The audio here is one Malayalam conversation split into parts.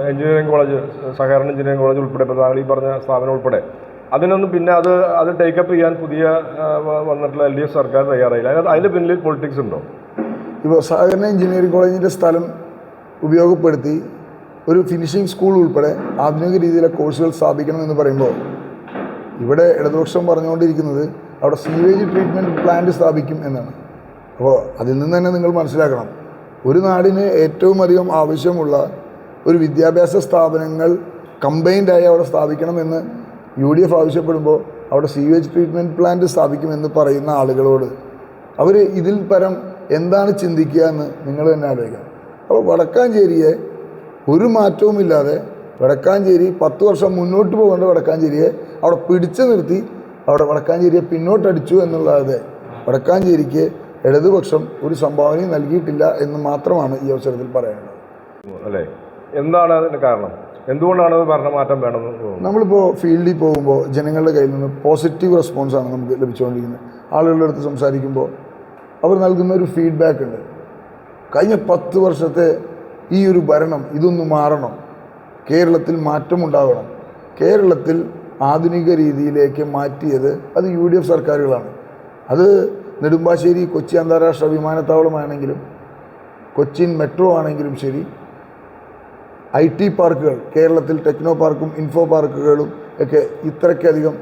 എഞ്ചിനീയറിംഗ് കോളേജ്, സഹകരണ എഞ്ചിനീയറിംഗ് കോളേജ് ഉൾപ്പെടെ, ഇപ്പോൾ താങ്കൾ ഈ പറഞ്ഞ സ്ഥാപനം ഉൾപ്പെടെ അതിനൊന്നും പിന്നെ അത് ടേക്കപ്പ് ചെയ്യാൻ പുതിയ വന്നിട്ടുള്ള LDF സർക്കാർ തയ്യാറായില്ല. അതിൻ്റെ പിന്നിൽ പൊളിറ്റിക്സ് ഉണ്ടോ? ഇപ്പോൾ സഹകരണ എഞ്ചിനീയറിംഗ് കോളേജിൻ്റെ സ്ഥലം ഉപയോഗപ്പെടുത്തി ഒരു ഫിനിഷിംഗ് സ്കൂൾ ഉൾപ്പെടെ ആധുനിക രീതിയിലെ കോഴ്സുകൾ സ്ഥാപിക്കണമെന്ന് പറയുമ്പോൾ ഇവിടെ ഇടതുപക്ഷം പറഞ്ഞുകൊണ്ടിരിക്കുന്നത് അവിടെ സീവേജ് ട്രീറ്റ്മെൻറ്റ് പ്ലാന്റ് സ്ഥാപിക്കും എന്നാണ്. അപ്പോൾ അതിൽ നിന്ന് തന്നെ നിങ്ങൾ മനസ്സിലാക്കണം, ഒരു നാടിന് ഏറ്റവും അധികം ആവശ്യമുള്ള ഒരു വിദ്യാഭ്യാസ സ്ഥാപനങ്ങൾ കമ്പൈൻഡായി അവിടെ സ്ഥാപിക്കണമെന്ന് UDF ആവശ്യപ്പെടുമ്പോൾ അവിടെ സീവേജ് ട്രീറ്റ്മെൻറ്റ് പ്ലാന്റ് സ്ഥാപിക്കുമെന്ന് പറയുന്ന ആളുകളോട് അവർ ഇതിൽ പരം എന്താണ് ചിന്തിക്കുക എന്ന് നിങ്ങൾ തന്നെ ആലോചിക്കണം. അപ്പോൾ വടക്കാഞ്ചേരിയെ ഒരു മാറ്റവുമില്ലാതെ വടക്കാഞ്ചേരി 10 വർഷം മുന്നോട്ട് പോകേണ്ട വടക്കാഞ്ചേരിയെ അവിടെ പിടിച്ചു നിർത്തി അവിടെ വടക്കാഞ്ചേരിയെ പിന്നോട്ടടിച്ചു എന്നുള്ളത് വടക്കാഞ്ചേരിക്ക് ഇടതുപക്ഷം ഒരു സംഭാവനയും നൽകിയിട്ടില്ല എന്ന് മാത്രമാണ് ഈ അവസരത്തിൽ പറയാനുള്ളത്. അല്ലേ, എന്താണ് അതിന് കാരണം? എന്തുകൊണ്ടാണ് ഭരണമാറ്റം വേണമെന്ന് തോന്നുന്നത്? നമ്മളിപ്പോൾ ഫീൽഡിൽ പോകുമ്പോൾ ജനങ്ങളുടെ കയ്യിൽ നിന്ന് പോസിറ്റീവ് റെസ്പോൺസാണ് നമുക്ക് ലഭിച്ചുകൊണ്ടിരിക്കുന്നത്. ആളുകളുടെ അടുത്ത് സംസാരിക്കുമ്പോൾ അവർ നൽകുന്ന ഒരു ഫീഡ്ബാക്ക് ഉണ്ട്. കഴിഞ്ഞ 10 വർഷത്തെ ഈ ഒരു ഭരണം ഇതൊന്ന് മാറണം, കേരളത്തിൽ മാറ്റമുണ്ടാകണം. കേരളത്തിൽ ആധുനിക രീതിയിലേക്ക് മാറ്റിയത് അത് UDF സർക്കാരുകളാണ്. അത് നെടുമ്പാശ്ശേരി കൊച്ചി അന്താരാഷ്ട്ര വിമാനത്താവളമാണെങ്കിലും കൊച്ചിൻ മെട്രോ ആണെങ്കിലും ശരി, IT പാർക്കുകൾ, കേരളത്തിൽ ടെക്നോ പാർക്കും ഇൻഫോ പാർക്കുകളും ഒക്കെ ഇത്രയ്ക്കധികം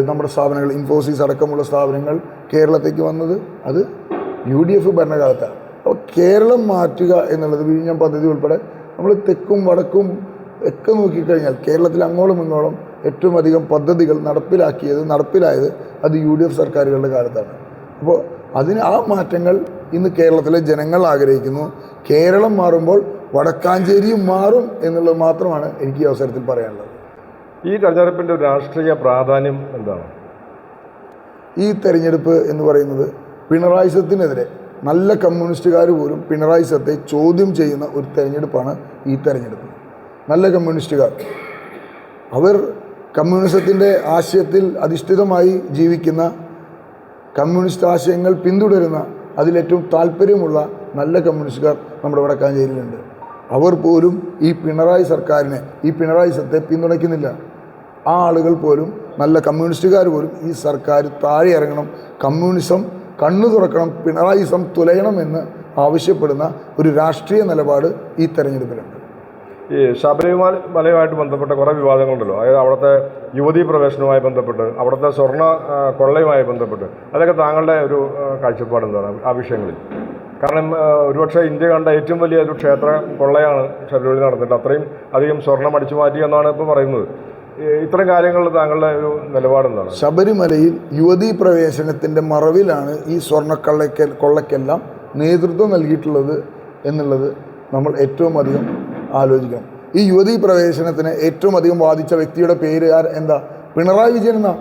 നമ്മുടെ സ്ഥാപനങ്ങൾ, ഇൻഫോസിസ് അടക്കമുള്ള സ്ഥാപനങ്ങൾ കേരളത്തേക്ക് വന്നത് അത് UDF ഭരണകാലത്താണ്. അപ്പോൾ കേരളം മാറ്റുക എന്നുള്ളത് വിഴിഞ്ഞം പദ്ധതി ഉൾപ്പെടെ നമ്മൾ തെക്കും വടക്കും ഒക്കെ നോക്കിക്കഴിഞ്ഞാൽ കേരളത്തിൽ അങ്ങോളം ഇങ്ങോളം ഏറ്റവും അധികം പദ്ധതികൾ നടപ്പിലായത് അത് UDF സർക്കാരുകളുടെ കാലത്താണ്. അപ്പോൾ ആ മാറ്റങ്ങൾ ഇന്ന് കേരളത്തിലെ ജനങ്ങൾ ആഗ്രഹിക്കുന്നു. കേരളം മാറുമ്പോൾ വടക്കാഞ്ചേരിയും മാറും എന്നുള്ളത് മാത്രമാണ് എനിക്ക് ഈ അവസരത്തിൽ പറയാനുള്ളത്. ഈ തെരഞ്ഞെടുപ്പിൻ്റെ രാഷ്ട്രീയ പ്രാധാന്യം എന്താണ്? ഈ തെരഞ്ഞെടുപ്പ് എന്ന് പറയുന്നത് പിണറായിസത്തിനെതിരെ നല്ല കമ്മ്യൂണിസ്റ്റുകാർ പോലും പിണറായിസത്തെ ചോദ്യം ചെയ്യുന്ന ഒരു തെരഞ്ഞെടുപ്പാണ് ഈ തെരഞ്ഞെടുപ്പ്. നല്ല കമ്മ്യൂണിസ്റ്റുകാർ, അവർ കമ്മ്യൂണിസത്തിൻ്റെ ആശയത്തിൽ അധിഷ്ഠിതമായി ജീവിക്കുന്ന, കമ്മ്യൂണിസ്റ്റ് ആശയങ്ങൾ പിന്തുടരുന്ന, അതിലേറ്റവും താല്പര്യമുള്ള നല്ല കമ്മ്യൂണിസ്റ്റുകാർ നമ്മുടെ വടക്കാഞ്ചേരിയിലുണ്ട്. അവർ പോലും ഈ പിണറായി സർക്കാരിനെ, ഈ പിണറായിസത്തെ പിന്തുണയ്ക്കുന്നില്ല. ആ ആളുകൾ പോലും, നല്ല കമ്മ്യൂണിസ്റ്റുകാർ പോലും ഈ സർക്കാർ താഴെ ഇറങ്ങണം, കമ്മ്യൂണിസം കണ്ണു തുറക്കണം, പിണറായിസം തുലയണമെന്ന് ആവശ്യപ്പെടുന്ന ഒരു രാഷ്ട്രീയ നിലപാട് ഈ തെരഞ്ഞെടുപ്പിലുണ്ട്. ഈ ശബരിമലയുമായിട്ട് ബന്ധപ്പെട്ട കുറേ വിവാദങ്ങളുണ്ടല്ലോ, അതായത് അവിടുത്തെ യുവതീ പ്രവേശനവുമായി ബന്ധപ്പെട്ട്, അവിടുത്തെ സ്വർണ്ണ കൊള്ളയുമായി ബന്ധപ്പെട്ട്, അതൊക്കെ താങ്കളുടെ ഒരു കാഴ്ചപ്പാട് എന്താണ് ആ വിഷയങ്ങളിൽ? കാരണം ഒരുപക്ഷെ ഇന്ത്യ കണ്ട ഏറ്റവും വലിയ ഒരു ക്ഷേത്ര കൊള്ളയാണ് ശബരിമലയിൽ നടന്നിട്ട്, അത്രയും അധികം സ്വർണം അടിച്ചു മാറ്റി എന്നാണ് ഇപ്പോൾ പറയുന്നത്. ഇത്തരം കാര്യങ്ങളിൽ താങ്കളുടെ ഒരു നിലപാടെന്താണ്? ശബരിമലയിൽ യുവതീ പ്രവേശനത്തിൻ്റെ മറവിലാണ് ഈ കൊള്ളയ്ക്കെല്ലാം നേതൃത്വം നൽകിയിട്ടുള്ളത് എന്നുള്ളത് നമ്മൾ ഏറ്റവും അധികം ആലോചിക്കണം. ഈ യുവതീ പ്രവേശനത്തിന് ഏറ്റവും അധികം ബാധിച്ച വ്യക്തിയുടെ പേര് എന്താ? പിണറായി വിജയൻ എന്നാ.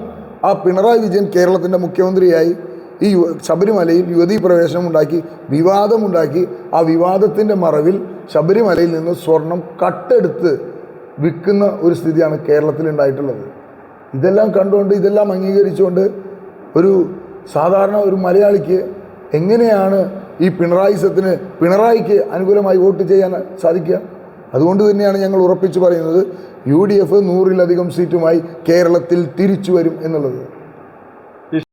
ആ പിണറായി വിജയൻ കേരളത്തിൻ്റെ മുഖ്യമന്ത്രിയായി ഈ ശബരിമലയിൽ യുവതീ പ്രവേശനം ഉണ്ടാക്കി, വിവാദമുണ്ടാക്കി. ആ വിവാദത്തിൻ്റെ മറവിൽ ശബരിമലയിൽ നിന്ന് സ്വർണം കട്ടെടുത്ത് വിൽക്കുന്ന ഒരു സ്ഥിതിയാണ് കേരളത്തിൽ ഉണ്ടായിട്ടുള്ളത്. ഇതെല്ലാം കണ്ടുകൊണ്ട്, ഇതെല്ലാം അംഗീകരിച്ചുകൊണ്ട് ഒരു സാധാരണ ഒരു മലയാളിക്ക് എങ്ങനെയാണ് ഈ പിണറായിക്ക് അനുകൂലമായി വോട്ട് ചെയ്യാൻ സാധിക്കുക? അതുകൊണ്ട് തന്നെയാണ് ഞങ്ങൾ ഉറപ്പിച്ച് പറയുന്നത് UDF 100-ലധികം സീറ്റുമായി കേരളത്തിൽ തിരിച്ചു വരും എന്നുള്ളത്.